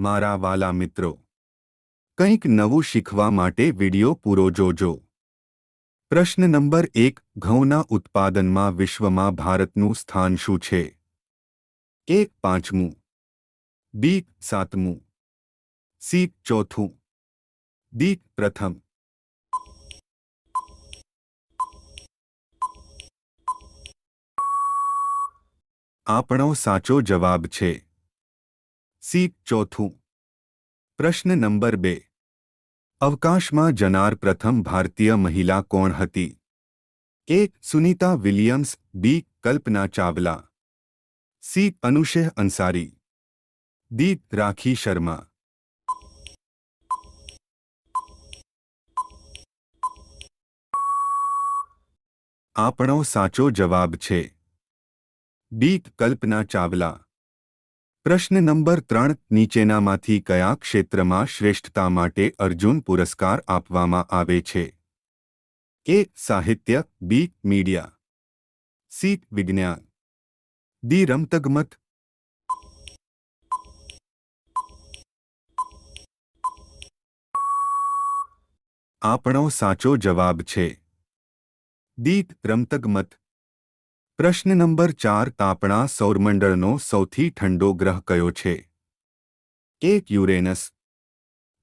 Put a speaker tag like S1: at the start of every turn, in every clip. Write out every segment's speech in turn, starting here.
S1: મારા વાલા મિત્રો, કંઈક નવું શીખવા માટે વિડિયો પૂરો જોજો. પ્રશ્ન નંબર 1. ઘઉંના ઉત્પાદનમાં વિશ્વમાં ભારતનું સ્થાન શું છે? એ. 5મું, બી. 7મું, સી. 4થું, ડી. પ્રથમ. આપણો સાચો જવાબ છે સી. 4થું. પ્રશ્ન નંબર 2. અવકાશમાં જનાર પ્રથમ ભારતીય મહિલા કોણ હતી? એ. સુનીતા વિલિયમ્સ, બી. કલ્પના ચાવલા, સી. અનુશેહ અંસારી, ડી. રાખી શર્મા. આપણો સાચો જવાબ છે ડી. કલ્પના ચાવલા. પ્રશ્ન નંબર 3. નીચેનામાંથી કયા ક્ષેત્રમાં શ્રેષ્ઠતા માટે અર્જુન પુરસ્કાર આપવામાં આવે છે? એ. સાહિત્ય, બી. Media, C. વિજ્ઞાન, ડી. રમતગમત. આપણો સાચો જવાબ છે ડી. રમતગમત. પ્રશ્ન નંબર 4. આપણા સૌરમંડળનો સૌથી ઠંડો ગ્રહ કયો છે? એ. યુરેનસ,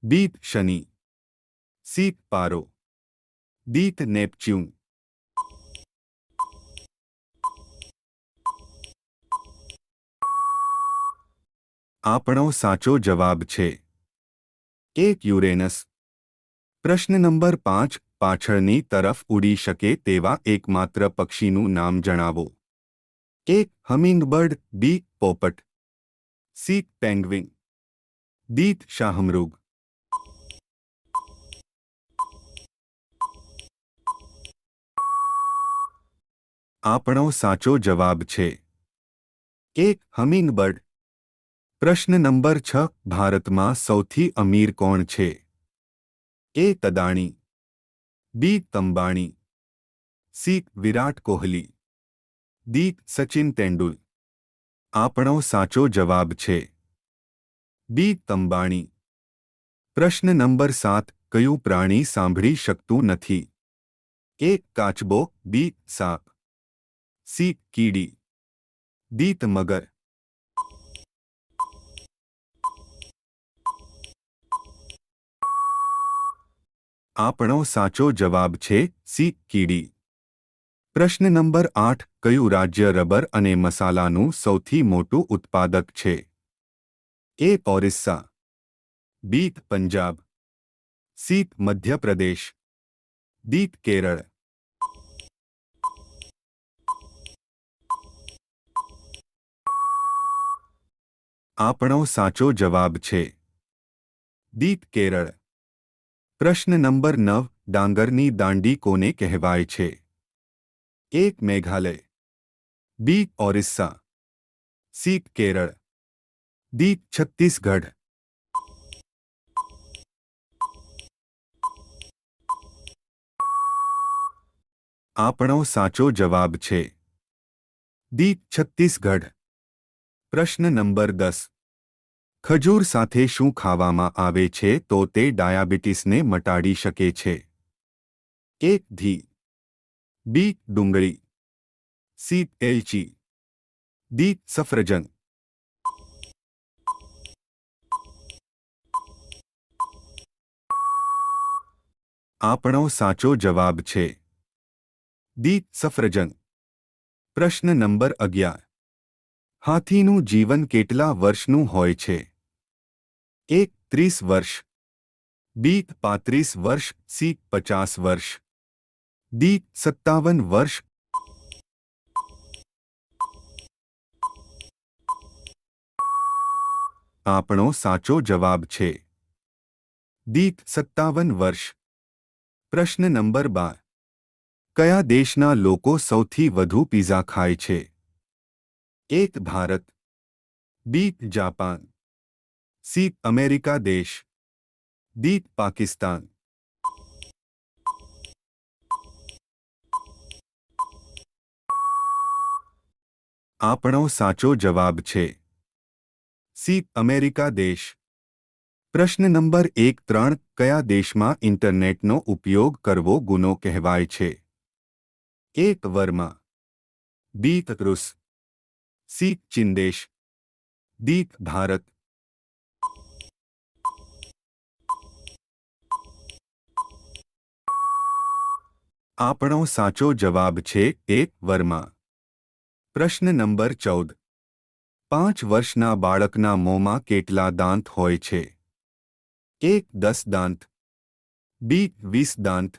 S1: બી. શનિ, સી. પારો, ડી. નેપચ્યુન. આપણો સાચો જવાબ છે એ. યુરેનસ. પ્રશ્ન નંબર 5. પાછળની તરફ ઉડી શકે તેવા એકમાત્ર પક્ષીનું નામ જણાવો. એ. હમિંગબર્ડ, બી. પોપટ, સી. Penguin, D. શાહમૃગ. આપણો સાચો જવાબ છે એ. હમિંગબર્ડ. પ્રશ્ન નંબર 6. ભારતમાં સૌથી અમીર કોણ છે? એ. તદાણી, બી. તંબાણી, સી. વિરાટ કોહલી, ડી. સચિન તેંડુલ. આપણો સાચો જવાબ છે બી. તંબાણી. પ્રશ્ન નંબર 7. કયું પ્રાણી સાંભળી શકતું નથી? એ. કાચબો, બી. સાપ, સી. કીડી, ડી. મગર. આપણો સાચો જવાબ છે સી. કીડી. પ્રશ્ન નંબર 8. કયું રાજ્ય રબર અને મસાલાનું સૌથી મોટું ઉત્પાદક છે? એ. ઓરિસ્સા, બી. પંજાબ, સી. મધ્યપ્રદેશ, ડી. કેરળ. આપણો સાચો જવાબ છે ડી. કેરળ. પ્રશ્ન નંબર 9. ડાંગરની દાંડી કોને કહેવાય છે? એ. મેઘાલય, બી. ઓરિસ્સા, સી. કેરળ, ડી. છત્તીસગઢ. આપણો સાચો જવાબ છે ડી. છત્તીસગઢ. પ્રશ્ન નંબર 10. ખજૂર સાથે શું ખાવામાં આવે છે તો તે ડાયાબિટીસને મટાડી શકે છે? એ. ઘી, બી. ડુંગળી, સી. એલચી, ડી. સફરજન. આપણો સાચો જવાબ છે ડી. સફરજન. પ્રશ્ન નંબર 11. હાથીનું જીવન કેટલા વર્ષનું હોય છે? એ. 30 વર્ષ, બી. 35 વર્ષ, સી. 50 વર્ષ, ડી. 57 વર્ષ. આપણો સાચો જવાબ છે ડી. 57 વર્ષ. પ્રશ્ન નંબર 12. કયા દેશના લોકો સૌથી વધુ પિઝા ખાય છે? A. Bharat, B. Japan, C. America દેશ, ડી. પાકિસ્તાન. આપણો સાચો જવાબ છે સી. અમેરિકા દેશ. પ્રશ્ન નંબર 1-3 કયા દેશમાં ઇન્ટરનેટનો ઉપયોગ કરવો ગુનો કહેવાય છે? એ. બર્મા, બી. રૂસ, સી. ચીનદેશ, ડી. ભારત. આપણો સાચો જવાબ છે એ. બર્મા. પ્રશ્ન નંબર 14 5 વર્ષના બાળકના મોંમાં કેટલા દાંત હોય છે? એ. 10 દાંત, બી. 20 દાંત,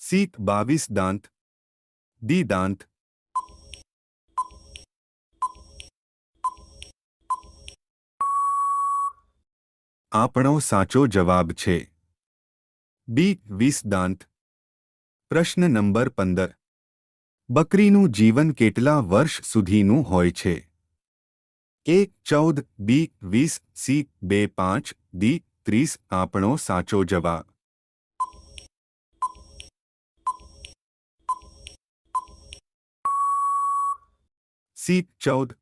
S1: સી. 22 દાંત, ડી. દાંત. આપણો સાચો જવાબ છે બી. 20 દાંત. પ્રશ્ન નંબર 15 બકરીનું જીવન કેટલા વર્ષ સુધીનું હોય છે? એ. 14, બી. 20, સી. 2-5, ડી. 30. આપણો સાચો જવાબ સી. 14.